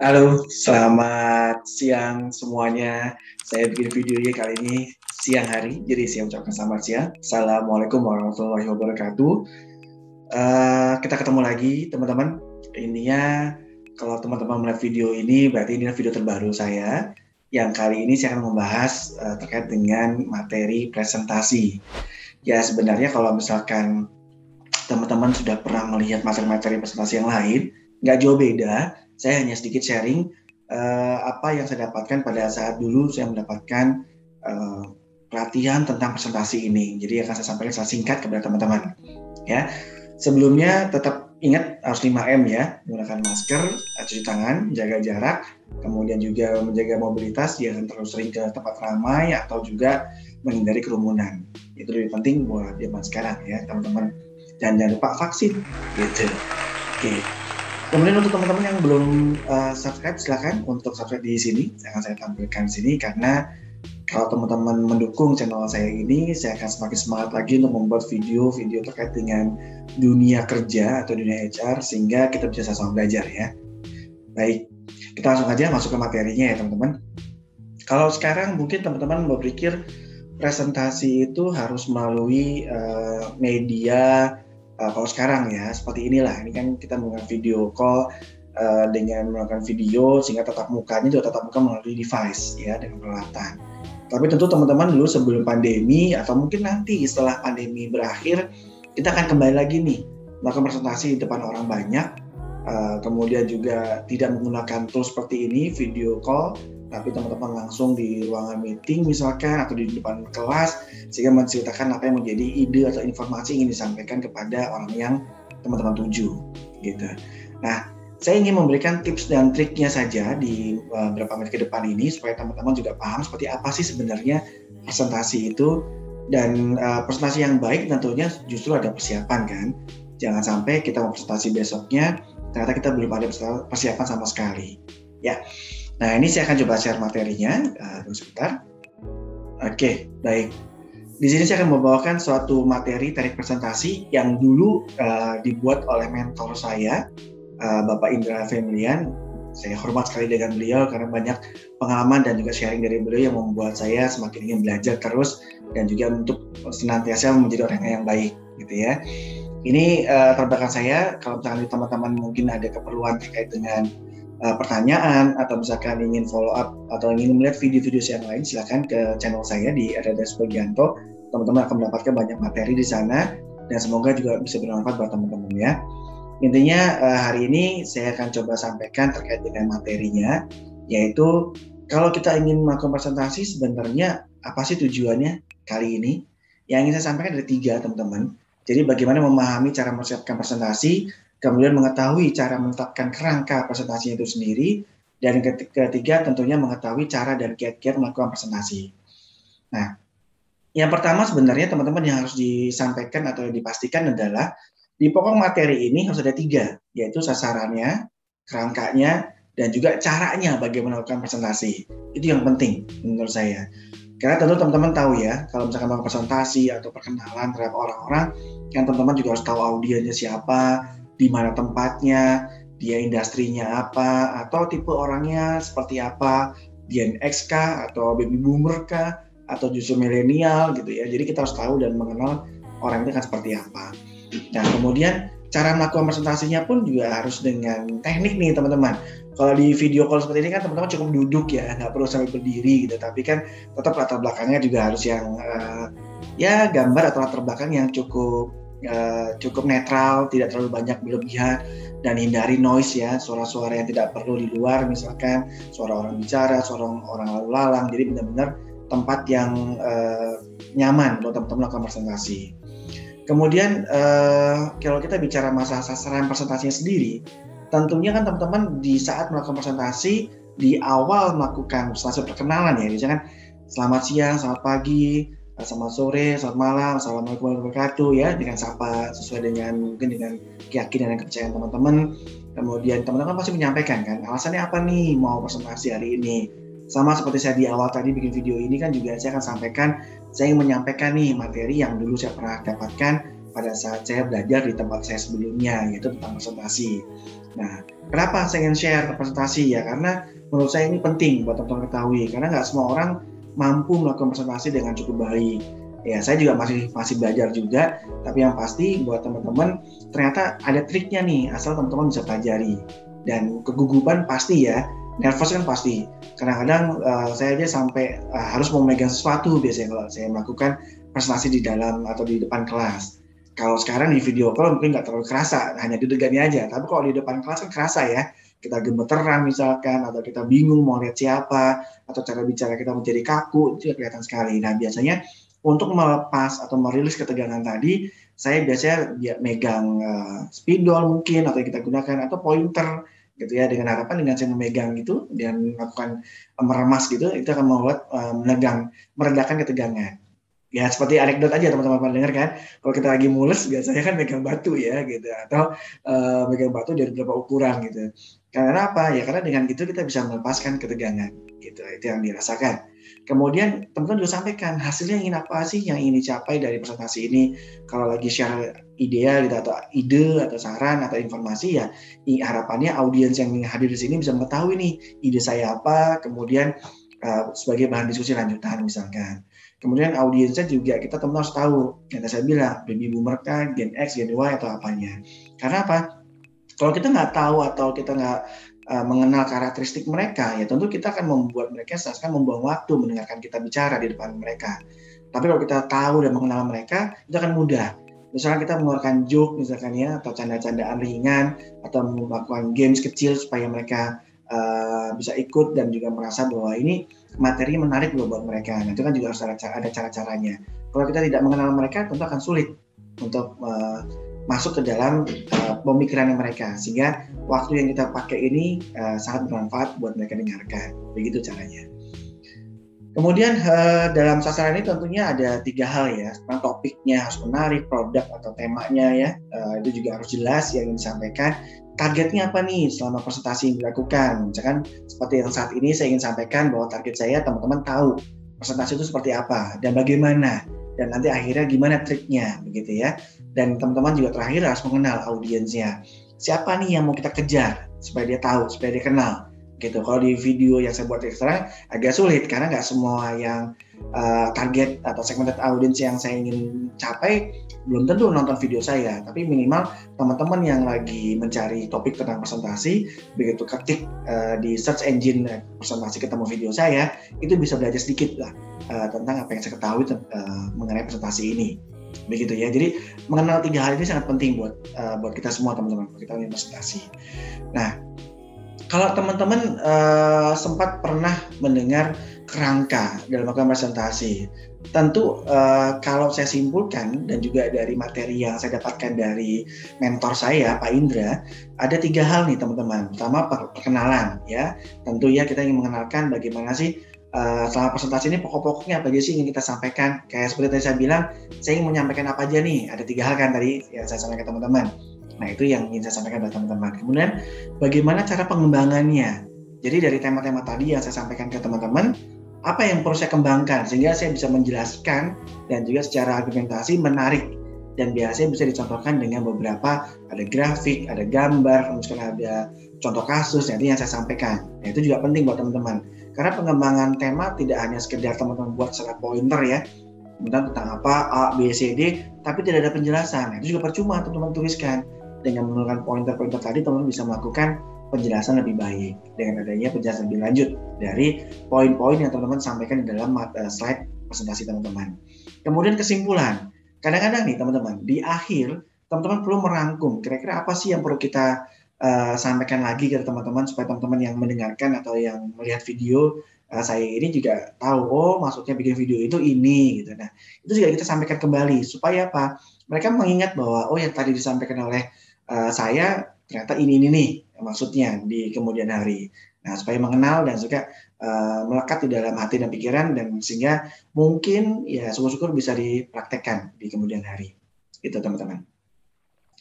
Halo, selamat siang semuanya. Saya bikin videonya kali ini siang hari, jadi saya ucapkan selamat siang. Assalamualaikum warahmatullahi wabarakatuh. Kita ketemu lagi, teman-teman. Ininya, kalau teman-teman melihat video ini, berarti ini video terbaru saya. Yang kali ini saya akan membahas terkait dengan materi presentasi. Ya, sebenarnya kalau misalkan teman-teman sudah pernah melihat materi-materi presentasi yang lain, nggak jauh beda. Saya hanya sedikit sharing apa yang saya dapatkan pada saat dulu saya mendapatkan pelatihan tentang presentasi ini. Jadi akan saya sampaikan secara singkat kepada teman-teman. Ya, sebelumnya tetap ingat harus 5M ya, menggunakan masker, cuci tangan, jaga jarak, kemudian juga menjaga mobilitas, jangan terlalu sering ke tempat ramai atau juga menghindari kerumunan. Itu lebih penting buat zaman sekarang ya, teman-teman. Dan jangan lupa vaksin, gitu. Oke. Kemudian untuk teman-teman yang belum subscribe, silakan untuk subscribe di sini. Akan saya tampilkan di sini karena kalau teman-teman mendukung channel saya ini, saya akan semakin semangat lagi untuk membuat video-video terkait dengan dunia kerja atau dunia HR sehingga kita bisa sama-sama belajar ya. Baik, kita langsung aja masuk ke materinya ya teman-teman. Kalau sekarang mungkin teman-teman berpikir presentasi itu harus melalui media. Kalau sekarang ya seperti inilah, ini kan kita menggunakan video call dengan melakukan video sehingga tatap mukanya juga tatap muka melalui device ya dengan peralatan. Tapi tentu teman-teman dulu sebelum pandemi atau mungkin nanti setelah pandemi berakhir kita akan kembali lagi nih melakukan presentasi di depan orang banyak, kemudian juga tidak menggunakan tools seperti ini video call, tapi teman-teman langsung di ruangan meeting misalkan atau di depan kelas sehingga menceritakan apa yang menjadi ide atau informasi yang ingin disampaikan kepada orang yang teman-teman tuju gitu. Nah, saya ingin memberikan tips dan triknya saja di beberapa menit ke depan ini supaya teman-teman juga paham seperti apa sih sebenarnya presentasi itu, dan presentasi yang baik tentunya justru ada persiapan kan. Jangan sampai kita mau presentasi besoknya ternyata kita belum ada persiapan sama sekali ya. Nah, ini saya akan coba share materinya. Tunggu sebentar. Oke, baik. Di sini saya akan membawakan suatu materi teknik presentasi yang dulu dibuat oleh mentor saya, Bapak Indra Femlian. Saya hormat sekali dengan beliau karena banyak pengalaman dan juga sharing dari beliau yang membuat saya semakin ingin belajar terus dan juga untuk senantiasa menjadi orang yang baik, gitu ya. Ini terbelakang saya. Kalau misalkan teman-teman mungkin ada keperluan terkait dengan pertanyaan atau misalkan ingin follow up atau ingin melihat video-video yang lain, silakan ke channel saya di Erdes Bagianto. Teman-teman akan mendapatkan banyak materi di sana dan semoga juga bisa bermanfaat buat teman-teman ya. Intinya hari ini saya akan coba sampaikan terkait dengan materinya, yaitu kalau kita ingin melakukan presentasi sebenarnya apa sih tujuannya kali ini? Yang ingin saya sampaikan ada 3 teman-teman. Jadi bagaimana memahami cara mempersiapkan presentasi, kemudian mengetahui cara menetapkan kerangka presentasinya itu sendiri, dan ketiga tentunya mengetahui cara dan kiat-kiat melakukan presentasi. Nah, yang pertama sebenarnya teman-teman yang harus disampaikan atau dipastikan adalah di pokok materi ini harus ada 3, yaitu sasarannya, kerangkanya, dan juga caranya bagaimana melakukan presentasi. Itu yang penting menurut saya. Karena tentu teman-teman tahu ya, kalau misalkan melakukan presentasi atau perkenalan terhadap orang-orang, kan teman-teman juga harus tahu audiensnya siapa, di mana tempatnya, dia industrinya apa, atau tipe orangnya seperti apa, Gen X kah, atau baby boomer kah, atau justru milenial gitu ya. Jadi kita harus tahu dan mengenal orang itu kan seperti apa. Nah, kemudian cara melakukan presentasinya pun juga harus dengan teknik nih teman-teman. Kalau di video call seperti ini kan teman-teman cukup duduk ya, nggak perlu sampai berdiri gitu. Tapi kan tetap latar belakangnya juga harus yang ya gambar atau latar belakang yang cukup netral, tidak terlalu banyak berlebihan, dan hindari noise ya, suara-suara yang tidak perlu di luar, misalkan suara orang bicara, suara orang lalu lalang. Jadi benar-benar tempat yang nyaman buat teman-teman melakukan presentasi. Kemudian kalau kita bicara masalah sasaran presentasinya sendiri, tentunya kan teman-teman di saat melakukan presentasi di awal melakukan presentasi perkenalan ya, misalkan selamat siang, selamat pagi, selamat sore, selamat malam, assalamualaikum warahmatullahi wabarakatuh ya, dengan sapa sesuai dengan mungkin dengan keyakinan dan kepercayaan teman-teman. Kemudian teman-teman pasti menyampaikan kan alasannya apa nih mau presentasi hari ini. Sama seperti saya di awal tadi bikin video ini kan juga saya akan sampaikan, saya ingin menyampaikan nih materi yang dulu saya pernah dapatkan pada saat saya belajar di tempat saya sebelumnya, yaitu tentang presentasi. Nah, kenapa saya ingin share presentasi ya? Karena menurut saya ini penting buat teman-teman ketahui, karena nggak semua orang mampu melakukan presentasi dengan cukup baik. Ya, saya juga masih belajar juga, tapi yang pasti buat teman-teman ternyata ada triknya nih, asal teman-teman bisa pelajari. Dan kegugupan pasti ya, nervous kan pasti. Kadang-kadang saya aja sampai harus memegang sesuatu biasanya kalau saya melakukan presentasi di dalam atau di depan kelas. Kalau sekarang di video call mungkin nggak terlalu kerasa, hanya deg-degannya aja. Tapi kalau di depan kelas kan kerasa ya. Kita gemeteran misalkan, atau kita bingung mau lihat siapa, atau cara bicara kita menjadi kaku, itu ya kelihatan sekali. Nah, biasanya untuk melepas atau merilis ketegangan tadi, saya biasanya megang spidol mungkin, atau yang kita gunakan, atau pointer gitu ya, dengan harapan dengan saya memegang gitu dan melakukan meremas gitu, itu akan membuat meredakan ketegangan. Ya seperti anekdot aja teman-teman dengar kan, kalau kita lagi mules biasanya kan megang batu ya gitu, atau megang batu dari beberapa ukuran gitu. Karena apa? Ya karena dengan gitu kita bisa melepaskan ketegangan gitu, itu yang dirasakan. Kemudian teman-teman juga sampaikan hasilnya ingin apa sih yang ingin dicapai dari presentasi ini. Kalau lagi share ide gitu, atau ide atau saran atau informasi ya, harapannya audiens yang hadir di sini bisa mengetahui nih ide saya apa, kemudian sebagai bahan diskusi lanjutan misalkan. Kemudian audiensnya juga kita harus tahu, yang saya bilang, baby boomer kan, Gen X, Gen Y, atau apanya. Karena apa? Kalau kita nggak tahu atau kita nggak mengenal karakteristik mereka, ya tentu kita akan membuat mereka seakan membuang waktu mendengarkan kita bicara di depan mereka. Tapi kalau kita tahu dan mengenal mereka, itu akan mudah. Misalnya kita mengeluarkan joke misalkan ya, atau canda-candaan ringan, atau melakukan games kecil supaya mereka bisa ikut dan juga merasa bahwa ini materi menarik buat mereka. Nah, itu kan juga harus ada cara-caranya. Kalau kita tidak mengenal mereka, tentu akan sulit untuk masuk ke dalam pemikiran mereka, sehingga waktu yang kita pakai ini sangat bermanfaat buat mereka dengarkan. Begitu caranya. Kemudian dalam sasaran ini tentunya ada 3 hal ya. Topiknya harus menarik, produk atau temanya ya, itu juga harus jelas yang ingin disampaikan. Targetnya apa nih selama presentasi yang dilakukan? Misalkan seperti yang saat ini saya ingin sampaikan bahwa target saya teman-teman tahu presentasi itu seperti apa dan bagaimana, dan nanti akhirnya gimana triknya begitu ya. Dan teman-teman juga terakhir harus mengenal audiensnya. Siapa nih yang mau kita kejar supaya dia tahu, supaya dia kenal gitu. Kalau di video yang saya buat sekarang agak sulit karena nggak semua yang target atau segmented audience yang saya ingin capai belum tentu nonton video saya, tapi minimal teman-teman yang lagi mencari topik tentang presentasi, begitu ketik di search engine presentasi ketemu video saya, itu bisa belajar sedikit lah tentang apa yang saya ketahui mengenai presentasi ini. Begitu ya. Jadi mengenal 3 hal ini sangat penting buat kita semua teman-teman, kita ingin presentasi. Nah, kalau teman-teman sempat pernah mendengar kerangka dalam melakukan presentasi, tentu kalau saya simpulkan dan juga dari materi yang saya dapatkan dari mentor saya, Pak Indra, ada 3 hal nih teman-teman. Pertama, perkenalan ya. Tentu ya kita ingin mengenalkan bagaimana sih selama presentasi ini pokok-pokoknya apa aja sih yang kita sampaikan. Kayak seperti tadi saya bilang, saya ingin menyampaikan apa aja nih. Ada 3 hal kan tadi yang saya sampaikan ke teman-teman. Nah, itu yang ingin saya sampaikan kepada teman-teman. Kemudian, bagaimana cara pengembangannya? Jadi dari tema-tema tadi yang saya sampaikan ke teman-teman, apa yang perlu saya kembangkan sehingga saya bisa menjelaskan dan juga secara argumentasi menarik, dan biasanya bisa dicontohkan dengan beberapa, ada grafik, ada gambar, misalnya ada contoh kasus nanti yang saya sampaikan. Nah, itu juga penting buat teman-teman. Karena pengembangan tema tidak hanya sekedar teman-teman buat secara pointer ya, tentang apa A, B, C, D, tapi tidak ada penjelasan. Nah, itu juga percuma teman-teman tuliskan. Dengan menggunakan pointer-pointer tadi, teman-teman bisa melakukan penjelasan lebih baik dengan adanya penjelasan lebih lanjut dari poin-poin yang teman-teman sampaikan di dalam slide presentasi teman-teman. Kemudian kesimpulan. Kadang-kadang nih teman-teman, di akhir teman-teman perlu merangkum kira-kira apa sih yang perlu kita sampaikan lagi ke teman-teman supaya teman-teman yang mendengarkan atau yang melihat video saya ini juga tahu, oh maksudnya bikin video itu ini gitu. Nah, itu juga kita sampaikan kembali supaya apa? Mereka mengingat bahwa oh yang tadi disampaikan oleh saya ternyata ini nih maksudnya di kemudian hari. Nah, supaya mengenal dan juga melekat di dalam hati dan pikiran, dan sehingga mungkin ya syukur-syukur bisa dipraktekkan di kemudian hari. Itu teman-teman.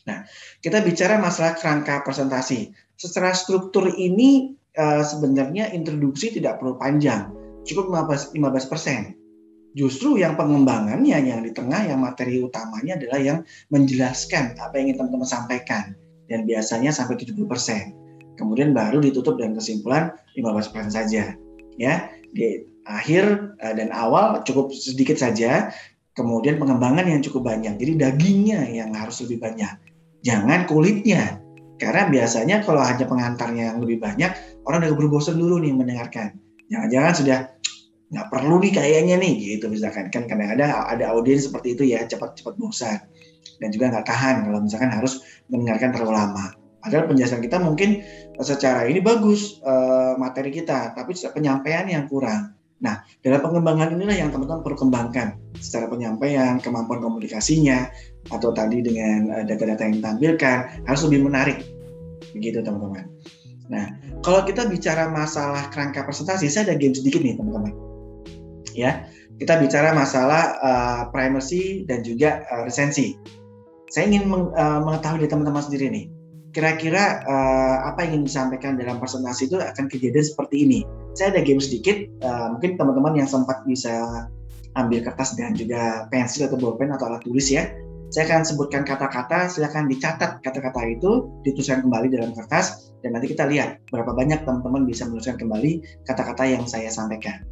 Nah, kita bicara masalah kerangka presentasi. Secara struktur ini sebenarnya introduksi tidak perlu panjang, cukup 15%. Justru yang pengembangannya yang di tengah, yang materi utamanya adalah yang menjelaskan apa yang ingin teman-teman sampaikan. Dan biasanya sampai 70%. Kemudian baru ditutup dengan kesimpulan 15% saja. Ya, di akhir dan awal cukup sedikit saja. Kemudian pengembangan yang cukup banyak. Jadi dagingnya yang harus lebih banyak. Jangan kulitnya. Karena biasanya kalau hanya pengantarnya yang lebih banyak, orang udah berbosan dulu nih mendengarkan. Jangan-jangan sudah nggak perlu nih kayaknya nih gitu misalkan, kan kadang ada audiens seperti itu ya, cepat-cepat bosan dan juga nggak tahan kalau misalkan harus mendengarkan terlalu lama. Padahal penjelasan kita mungkin secara ini bagus materi kita, tapi penyampaian yang kurang. Nah, dalam pengembangan inilah yang teman-teman perlu kembangkan secara penyampaian, kemampuan komunikasinya, atau tadi dengan data-data yang ditampilkan harus lebih menarik, begitu teman-teman. Nah, kalau kita bicara masalah kerangka presentasi, saya ada game sedikit nih teman-teman. Ya, kita bicara masalah primacy dan juga resensi. Saya ingin mengetahui dari teman-teman sendiri nih, kira-kira apa yang ingin disampaikan dalam presentasi itu akan kejadian seperti ini. Saya ada game sedikit, mungkin teman-teman yang sempat bisa ambil kertas dan juga pensil atau bolpen atau alat tulis ya. Saya akan sebutkan kata-kata, silakan dicatat kata-kata itu, dituliskan kembali dalam kertas, dan nanti kita lihat berapa banyak teman-teman bisa menuliskan kembali kata-kata yang saya sampaikan.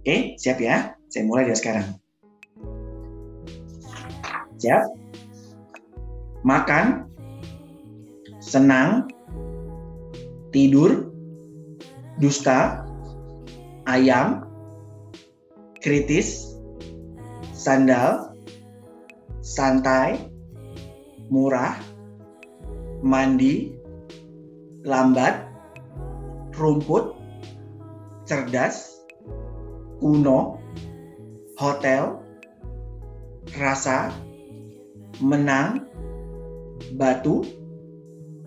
Oke, siap ya? Saya mulai dari sekarang. Siap? Makan, senang, tidur, dusta, ayam, kritis, sandal, santai, murah, mandi, lambat, rumput, cerdas, kuno, hotel, rasa, menang, batu,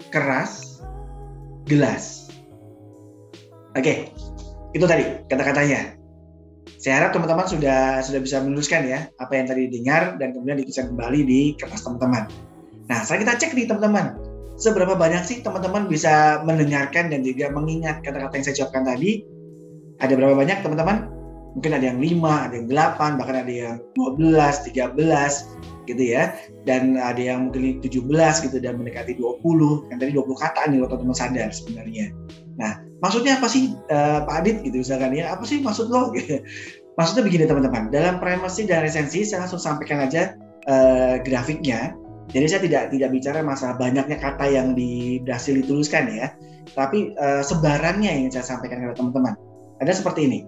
keras, gelas. Oke, itu tadi kata-katanya. Saya harap teman-teman sudah bisa menuliskan ya apa yang tadi didengar dan kemudian dituliskan kembali di kertas teman-teman. Nah, sekarang kita cek nih teman-teman, seberapa banyak sih teman-teman bisa mendengarkan dan juga mengingat kata-kata yang saya ucapkan tadi? Ada berapa banyak teman-teman? Mungkin ada yang 5, ada yang 8, bahkan ada yang 12, 13 gitu ya. Dan ada yang mungkin 17 gitu dan mendekati 20. Yang tadi 20 kata nih kalau teman-teman sadar sebenarnya. Nah, maksudnya apa sih Pak Adit gitu misalkan ya? Apa sih maksud lo? Maksudnya begini teman-teman, dalam primacy dan resensi saya langsung sampaikan aja grafiknya. Jadi saya tidak bicara masalah banyaknya kata yang berhasil dituliskan ya. Tapi sebarannya yang saya sampaikan kepada teman-teman. Ada seperti ini.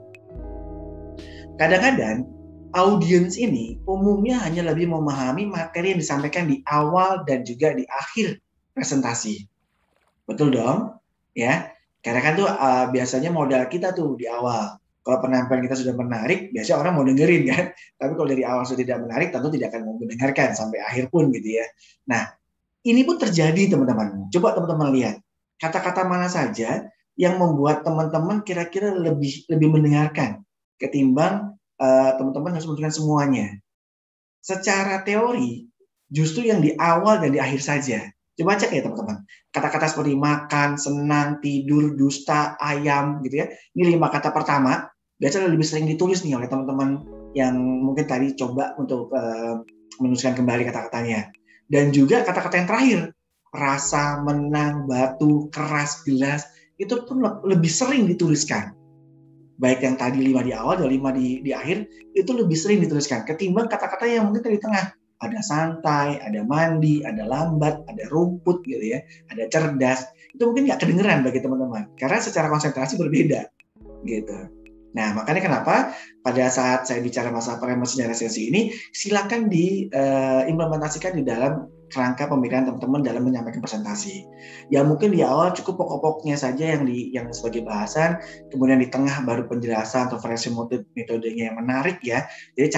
Kadang-kadang audiens ini umumnya hanya lebih memahami materi yang disampaikan di awal dan juga di akhir presentasi. Betul dong? Ya. Karena kan tuh biasanya modal kita tuh di awal. Kalau penampilan kita sudah menarik, biasanya orang mau dengerin kan. Tapi kalau dari awal sudah tidak menarik, tentu tidak akan mau mendengarkan sampai akhir pun gitu ya. Nah, ini pun terjadi teman-teman. Coba teman-teman lihat. Kata-kata mana saja yang membuat teman-teman kira-kira lebih mendengarkan ketimbang teman-teman harus menunjukkan semuanya. Secara teori, justru yang di awal dan di akhir saja. Coba cek ya teman-teman. Kata-kata seperti makan, senang, tidur, dusta, ayam gitu ya. Ini 5 kata pertama, biasanya lebih sering ditulis nih oleh teman-teman yang mungkin tadi coba untuk menuliskan kembali kata-katanya. Dan juga kata-kata yang terakhir, rasa, menang, batu, keras, gelas, itu pun lebih sering dituliskan. Baik yang tadi 5 di awal dan 5 di akhir, itu lebih sering dituliskan ketimbang kata-kata yang mungkin di tengah. Ada santai, ada mandi, ada lambat, ada rumput gitu ya, ada cerdas. Itu mungkin nggak kedengeran bagi teman-teman karena secara konsentrasi berbeda gitu. Nah, makanya kenapa pada saat saya bicara masalah primacy dan resensi ini, silakan diimplementasikan di dalam kerangka pemikiran teman-teman dalam menyampaikan presentasi. Ya mungkin di awal cukup pokok-pokoknya saja yang sebagai bahasan, kemudian di tengah baru penjelasan atau variasi metodenya yang menarik ya. Jadi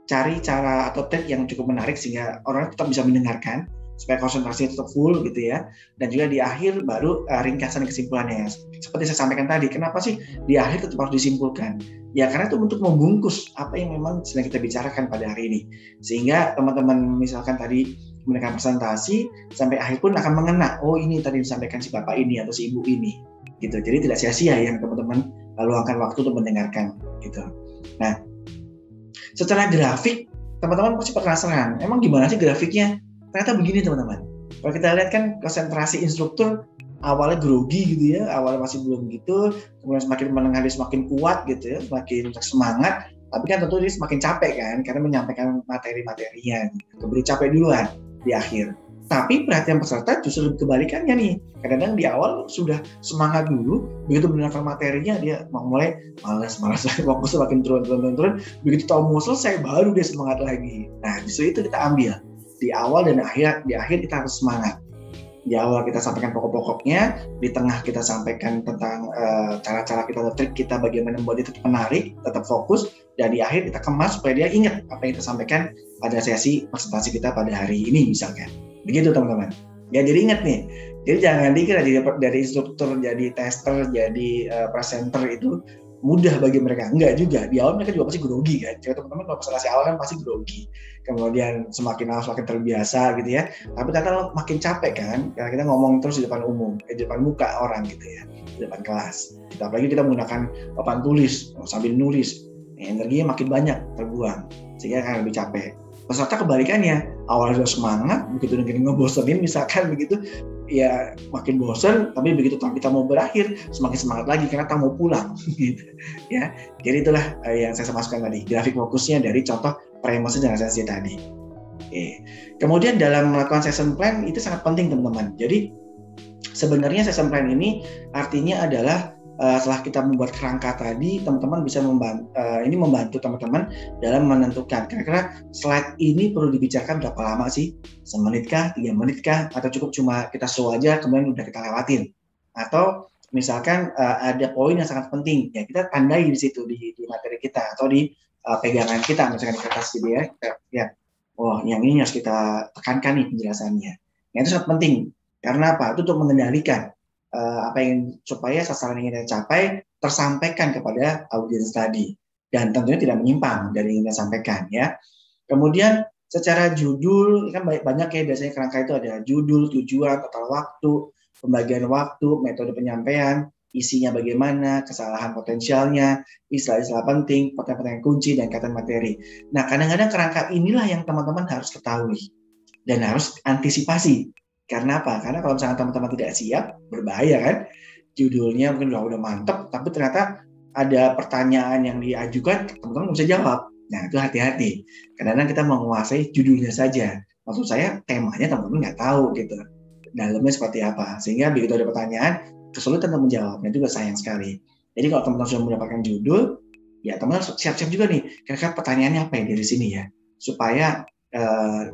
cari cara atau trik yang cukup menarik sehingga orang tetap bisa mendengarkan supaya konsentrasi tetap full gitu ya. Dan juga di akhir baru ringkasan kesimpulannya. Seperti saya sampaikan tadi, kenapa sih di akhir tetap harus disimpulkan? Ya karena itu untuk membungkus apa yang memang sedang kita bicarakan pada hari ini. Sehingga teman-teman misalkan tadi mendengarkan presentasi sampai akhir pun akan mengena, oh ini tadi disampaikan si bapak ini atau si ibu ini gitu. Jadi tidak sia-sia yang teman-teman luangkan waktu untuk mendengarkan gitu. Nah, Secara grafik, teman-teman pasti penasaran, emang gimana sih grafiknya? Ternyata begini teman-teman. Kalau kita lihat kan konsentrasi instruktur awalnya grogi gitu ya, awalnya masih belum gitu, kemudian semakin menengah dia semakin kuat gitu ya, semakin semangat, tapi kan tentu dia semakin capek kan, karena menyampaikan materi-materinya, keburu capek duluan di akhir. Tapi perhatian peserta justru kebalikannya nih. Kadang-kadang di awal sudah semangat dulu, begitu mendengarkan materinya dia mulai malas, fokusnya makin turun. Begitu tahu mau selesai, baru dia semangat lagi. Nah, justru itu kita ambil di awal dan di akhir kita harus semangat. Di awal kita sampaikan pokok-pokoknya, di tengah kita sampaikan tentang cara-cara kita, trik kita bagaimana membuat dia tetap menarik, tetap fokus, dan di akhir kita kemas supaya dia ingat apa yang kita sampaikan pada sesi presentasi kita pada hari ini misalkan. Begitu teman-teman. Ya jadi ingat nih, jadi jangan dikira dari instruktur jadi tester, jadi presenter itu mudah bagi mereka. Enggak juga. Di awal mereka juga pasti grogi kan. Jadi teman-teman kalau presentasi awal kan pasti grogi. Kemudian semakin terbiasa gitu ya. Tapi ternyata makin capek kan. Karena kita ngomong terus di depan umum, di depan muka orang gitu ya, di depan kelas. Apalagi kita menggunakan papan tulis sambil nulis. Energinya makin banyak terbuang sehingga akan lebih capek. Peserta kebalikannya, awalnya sudah semangat, begitu dengerin ngebosenin misalkan begitu, ya makin bosan, tapi begitu kita mau berakhir, semakin semangat lagi karena kita mau pulang, gitu ya. Jadi itulah yang saya masukkan tadi, grafik fokusnya dari contoh pre-emosi dan sesi tadi. Oke. Kemudian dalam melakukan session plan itu sangat penting teman-teman. Jadi sebenarnya session plan ini artinya adalah setelah kita membuat kerangka tadi, teman-teman bisa membantu teman-teman dalam menentukan kira-kira slide ini perlu dibicarakan berapa lama sih? Semenit kah? 3 menit kah? Atau cukup cuma kita show aja kemudian udah kita lewatin? Atau misalkan ada poin yang sangat penting, ya kita tandai di situ di materi kita atau di pegangan kita, misalkan di kertas gitu ya. Ya, oh yang ini harus kita tekankan nih penjelasannya. Nah, itu sangat penting. Karena apa? Itu untuk mengendalikan apa yang supaya sasaran yang ingin dicapai tersampaikan kepada audiens tadi dan tentunya tidak menyimpang dari yang kita sampaikan ya. Kemudian secara judul kan banyak ya biasanya kerangka itu ada judul, tujuan, total waktu, pembagian waktu, metode penyampaian, isinya bagaimana, kesalahan potensialnya, istilah-istilah penting, pertanyaan kunci dan kata materi. Nah, kadang-kadang kerangka inilah yang teman-teman harus ketahui dan harus antisipasi. Karena apa? Karena kalau misalnya teman-teman tidak siap, berbahaya kan? Judulnya mungkin udah mantep, tapi ternyata ada pertanyaan yang diajukan, teman-teman nggak bisa jawab. Nah, itu hati-hati. Kadang-kadang kita menguasai judulnya saja. Maksud saya, temanya teman-teman nggak tahu gitu. Dalamnya seperti apa. Sehingga begitu ada pertanyaan, kesulitan untuk menjawabnya, itu juga sayang sekali. Jadi kalau teman-teman sudah mendapatkan judul, ya teman-teman siap-siap juga nih. Kira-kira pertanyaannya apa ya dari sini ya? Supaya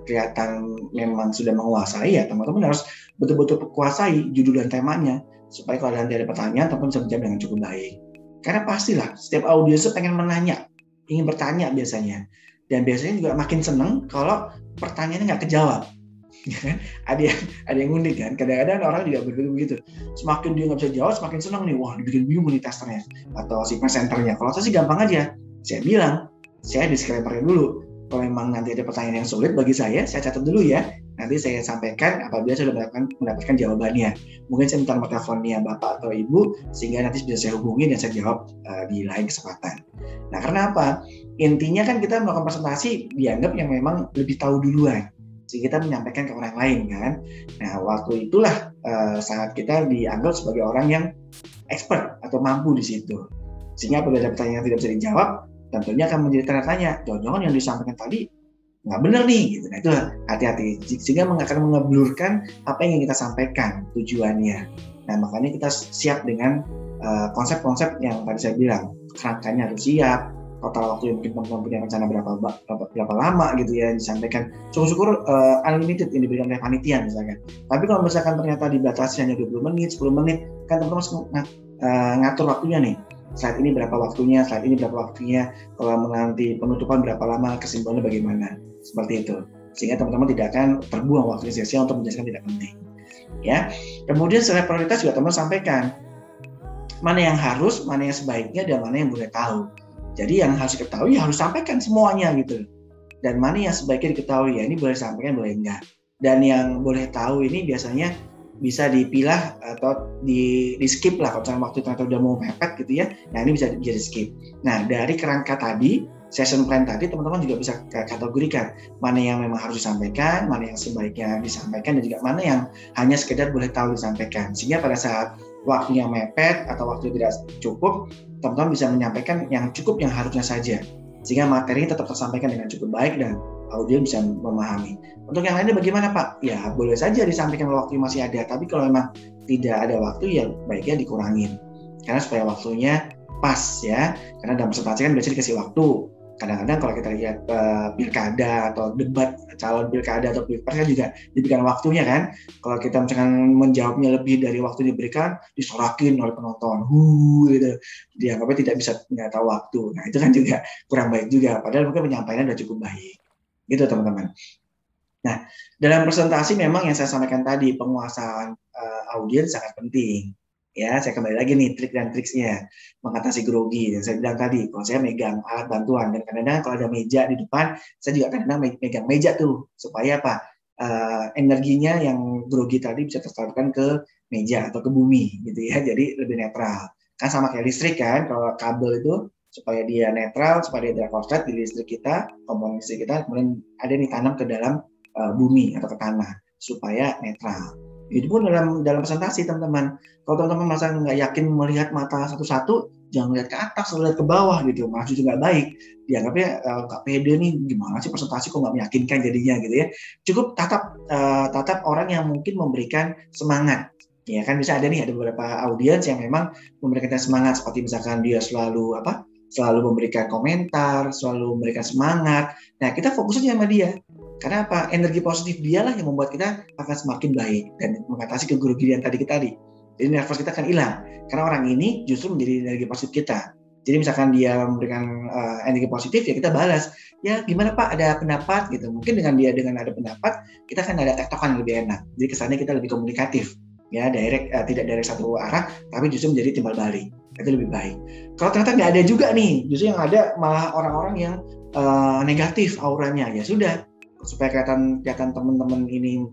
kelihatan memang sudah menguasai, ya teman-teman harus betul-betul kuasai judul dan temanya supaya kalau nanti ada pertanyaan teman-teman bisa menjawab dengan cukup baik. Karena pastilah setiap audiens pengen menanya, ingin bertanya biasanya, dan biasanya juga makin seneng kalau pertanyaannya nggak kejawab. ada yang unik kan, kadang-kadang orang juga begitu, semakin dia nggak bisa jawab semakin seneng nih, wah dibikin bingung nih testernya atau si presenternya. Kalau saya sih gampang aja, saya bilang, saya disclaimer dulu. Kalau memang nanti ada pertanyaan yang sulit bagi saya catat dulu ya. Nanti saya sampaikan apabila saya sudah mendapatkan jawabannya. Mungkin saya minta nomor teleponnya Bapak atau Ibu, sehingga nanti bisa saya hubungi dan saya jawab di lain kesempatan. Nah, karena apa? Intinya kan kita melakukan presentasi dianggap yang memang lebih tahu duluan. Sehingga kita menyampaikan ke orang lain kan. Nah, waktu itulah saat kita dianggap sebagai orang yang expert atau mampu di situ. Sehingga apabila ada pertanyaan yang tidak bisa dijawab, tentunya akan menjadi tanda tanya, jangan-jangan yang disampaikan tadi nggak benar nih, gitu. Nah itu hati-hati, sehingga akan mengeblurkan apa yang ingin kita sampaikan tujuannya. Nah makanya kita siap dengan konsep-konsep yang tadi saya bilang, kerangkanya harus siap, total waktu yang mungkin teman-teman punya rencana berapa lama gitu ya disampaikan. Syukur-syukur unlimited yang diberikan oleh panitia misalkan. Tapi kalau misalkan ternyata dibatasi hanya 20 menit, 10 menit, kan teman-teman harus ngatur waktunya nih. Slide ini berapa waktunya, slide ini berapa waktunya, kalau nanti penutupan berapa lama, kesimpulannya bagaimana, seperti itu. Sehingga teman-teman tidak akan terbuang waktu sia-sia untuk menjelaskan tidak penting. Ya. Kemudian secara prioritas juga teman-teman sampaikan mana yang harus, mana yang sebaiknya, dan mana yang boleh tahu. Jadi yang harus diketahui harus sampaikan semuanya gitu. Dan mana yang sebaiknya diketahui, ya ini boleh disampaikan, boleh enggak. Dan yang boleh tahu ini biasanya bisa dipilah atau di skip lah kalau misalnya waktu ternyata udah mau mepet gitu ya. Nah ini bisa di skip. Nah dari kerangka tadi, session plan tadi, teman-teman juga bisa kategorikan mana yang memang harus disampaikan, mana yang sebaiknya disampaikan, dan juga mana yang hanya sekedar boleh tahu disampaikan. Sehingga pada saat waktunya mepet atau waktu tidak cukup, teman-teman bisa menyampaikan yang cukup, yang harusnya saja. Sehingga materi tetap tersampaikan dengan cukup baik dan audiens bisa memahami. Untuk yang lainnya bagaimana Pak? Ya boleh saja disampaikan kalau waktu masih ada, tapi kalau memang tidak ada waktu ya baiknya dikurangin. Karena supaya waktunya pas ya, karena dalam presentasi kan biasanya dikasih waktu. Kadang-kadang kalau kita lihat pilkada atau debat calon pilkada atau pilpres kan juga diberikan waktunya kan. Kalau kita misalkan menjawabnya lebih dari waktu diberikan, disorakin oleh penonton, gitu. Dianggapnya tidak bisa nggak tahu waktu. Nah itu kan juga kurang baik juga. Padahal mungkin penyampaiannya sudah cukup baik, gitu teman-teman. Nah dalam presentasi memang yang saya sampaikan tadi, penguasaan audiens sangat penting. Ya, saya kembali lagi nih trik dan triksnya mengatasi grogi. Yang saya bilang tadi, kalau saya megang alat bantuan dan kadang-kadang kalau ada meja di depan, saya juga kadang-kadang megang meja tuh supaya apa? Energinya yang grogi tadi bisa tersalurkan ke meja atau ke bumi gitu ya. Jadi lebih netral. Kan sama kayak listrik kan, kalau kabel itu supaya dia netral, supaya dia tidak korslet di listrik kita, komponen listrik kita kemudian ada yang ditanam ke dalam bumi atau ke tanah supaya netral. Itu pun dalam presentasi teman-teman. Kalau teman-teman masa nggak yakin melihat mata satu-satu, jangan lihat ke atas, lihat ke bawah gitu. Malah justru nggak baik. Dianggapnya nggak pede nih, gimana sih presentasi kok nggak meyakinkan jadinya gitu ya. Cukup tatap orang yang mungkin memberikan semangat. Ya kan bisa ada beberapa audiens yang memang memberikan semangat, seperti misalkan dia selalu memberikan komentar, selalu memberikan semangat. Nah kita fokus aja sama dia. Karena apa? Energi positif dialah yang membuat kita akan semakin baik dan mengatasi kegrogian tadi. Jadi nervous kita akan hilang. Karena orang ini justru menjadi energi positif kita. Jadi misalkan dia memberikan energi positif, ya kita balas. Ya gimana Pak, ada pendapat gitu. Mungkin dengan ada pendapat, kita akan ada tektokan yang lebih enak. Jadi kesannya kita lebih komunikatif. Ya, tidak direct satu arah, tapi justru menjadi timbal balik. Itu lebih baik. Kalau ternyata nggak ada juga nih, justru yang ada malah orang-orang yang negatif auranya, ya sudah. Supaya kelihatan teman-teman ini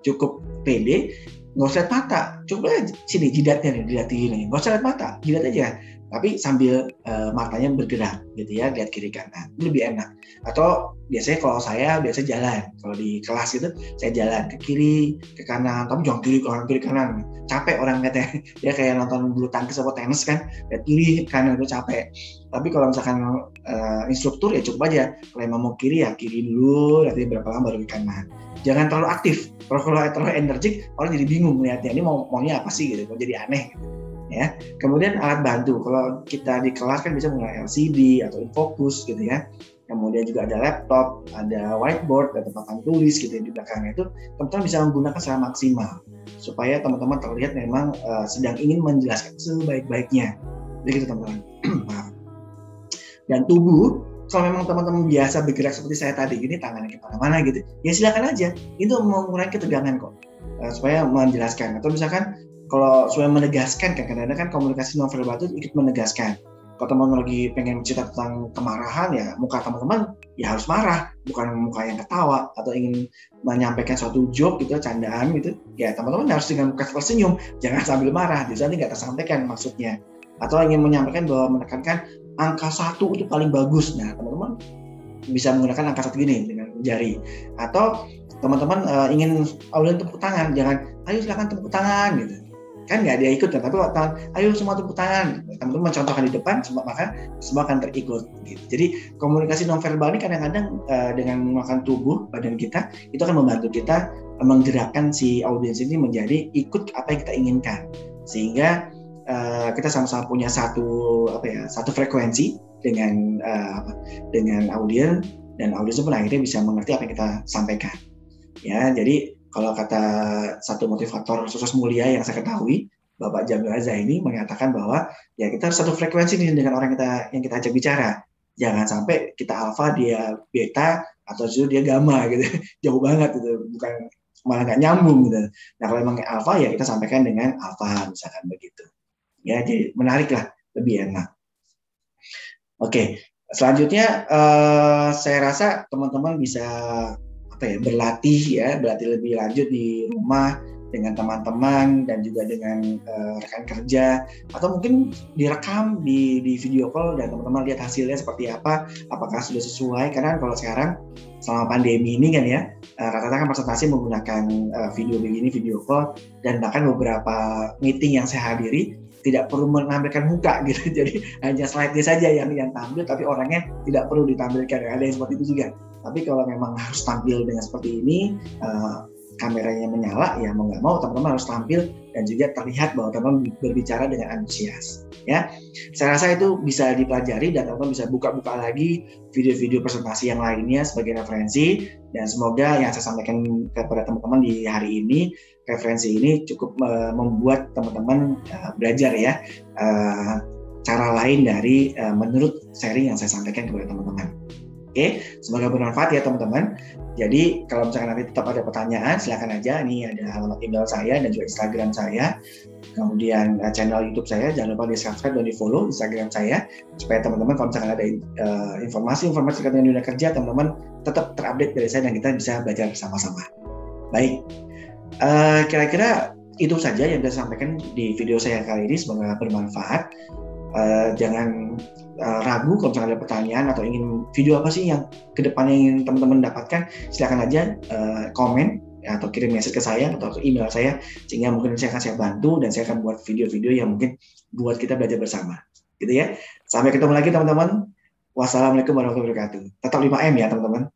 cukup pede, nggak usah lihat mata, coba sini jidatnya nih, dilihatin ini, nggak usah lihat mata, jidat aja, tapi sambil matanya bergerak gitu ya, lihat kiri kanan, itu lebih enak. Atau biasanya kalau saya biasa jalan, kalau di kelas gitu saya jalan ke kiri ke kanan, tapi jangan kiri kanan, capek orang katanya, dia kayak nonton bulu tangkis atau tenis kan, lihat kiri kanan itu capek. Tapi kalau misalkan instruktur ya cukup aja, kalau mau kiri ya kiri dulu, nanti berapa lama baru ke kanan. Jangan terlalu aktif, kalau terlalu energik orang jadi bingung melihatnya, ini maunya apa sih gitu, jadi aneh gitu. Ya. Kemudian alat bantu, kalau kita di kelas kan bisa menggunakan LCD atau infocus gitu ya. Kemudian juga ada laptop, ada whiteboard, ada tempat tulis gitu di belakangnya, itu teman-teman bisa menggunakan secara maksimal supaya teman-teman terlihat memang sedang ingin menjelaskan sebaik-baiknya. Begitu teman-teman. Dan tubuh, kalau memang teman-teman biasa bergerak seperti saya tadi gini, tangannya kemana-mana gitu, ya silakan aja, itu mengurangi ketegangan kok, supaya menjelaskan. Atau misalkan kalau supaya menegaskan, kan kadang-kadang kan komunikasi nonverbal itu ikut menegaskan. Kalau teman lagi pengen cerita tentang kemarahan, ya muka teman-teman ya harus marah, bukan muka yang ketawa. Atau ingin menyampaikan suatu joke gitu, candaan gitu, ya teman-teman harus dengan muka tersenyum, jangan sambil marah, jadi nggak tersampaikan maksudnya. Atau ingin menyampaikan bahwa menekankan angka 1 itu paling bagus, nah teman-teman bisa menggunakan angka 1 gini dengan jari. Atau teman-teman ingin audiens tepuk tangan, jangan ayo silakan tepuk tangan gitu, kan nggak ada ikut kan, tapi ayo semua tepuk tangan, teman-teman mencontohkan di depan, maka semua akan terikut gitu. Jadi komunikasi nonverbal ini kadang-kadang dengan menggunakan tubuh badan kita itu akan membantu kita menggerakkan si audiens ini menjadi ikut apa yang kita inginkan, sehingga kita sama-sama punya satu frekuensi dengan audiens, dan audiens pun akhirnya bisa mengerti apa yang kita sampaikan. Ya, jadi kalau kata satu motivator sukses mulia yang saya ketahui, Bapak Jamil Zaini mengatakan bahwa ya kita harus satu frekuensi dengan orang yang kita ajak bicara. Jangan sampai kita alfa, dia beta, atau justru dia gamma gitu, jauh banget gitu, bukan malah nggak nyambung gitu. Nah kalau memang alfa ya kita sampaikan dengan alfa misalkan begitu. Ya, jadi menarik lah, lebih enak. Oke, selanjutnya saya rasa teman-teman bisa berlatih lebih lanjut di rumah dengan teman-teman dan juga dengan rekan kerja, atau mungkin direkam di video call dan teman-teman lihat hasilnya seperti apa, apakah sudah sesuai. Karena kalau sekarang selama pandemi ini kan ya, rata-rata kan presentasi menggunakan video begini, video call, dan bahkan beberapa meeting yang saya hadiri tidak perlu menampilkan muka gitu, jadi hanya slide-nya saja yang tampil, tapi orangnya tidak perlu ditampilkan. Ada yang seperti itu juga. Tapi kalau memang harus tampil dengan seperti ini, kameranya menyala, ya mau nggak mau teman-teman harus tampil dan juga terlihat bahwa teman-teman berbicara dengan antusias. Ya, saya rasa itu bisa dipelajari dan teman-teman bisa buka-buka lagi video-video presentasi yang lainnya sebagai referensi. Dan semoga yang saya sampaikan kepada teman-teman di hari ini, referensi ini cukup membuat teman-teman belajar ya cara lain dari menurut sharing yang saya sampaikan kepada teman-teman. Oke, semoga bermanfaat ya teman-teman. Jadi kalau misalkan nanti tetap ada pertanyaan, silakan aja. Ini ada alamat email saya dan juga Instagram saya. Kemudian channel YouTube saya, jangan lupa di subscribe dan di follow Instagram saya, supaya teman-teman kalau misalkan ada informasi-informasi terkait dengan dunia kerja, teman-teman tetap terupdate dari saya dan kita bisa belajar bersama-sama. Baik, kira-kira itu saja yang saya sampaikan di video saya kali ini. Semoga bermanfaat. Jangan ragu kalau misalkan ada pertanyaan atau ingin video apa sih yang kedepannya ingin teman-teman dapatkan, silakan aja komen atau kirim message ke saya atau ke email saya, sehingga mungkin saya akan bantu dan saya akan buat video-video yang mungkin buat kita belajar bersama, gitu ya. Sampai ketemu lagi teman-teman. Wassalamualaikum warahmatullahi wabarakatuh. Tetap 5M ya teman-teman.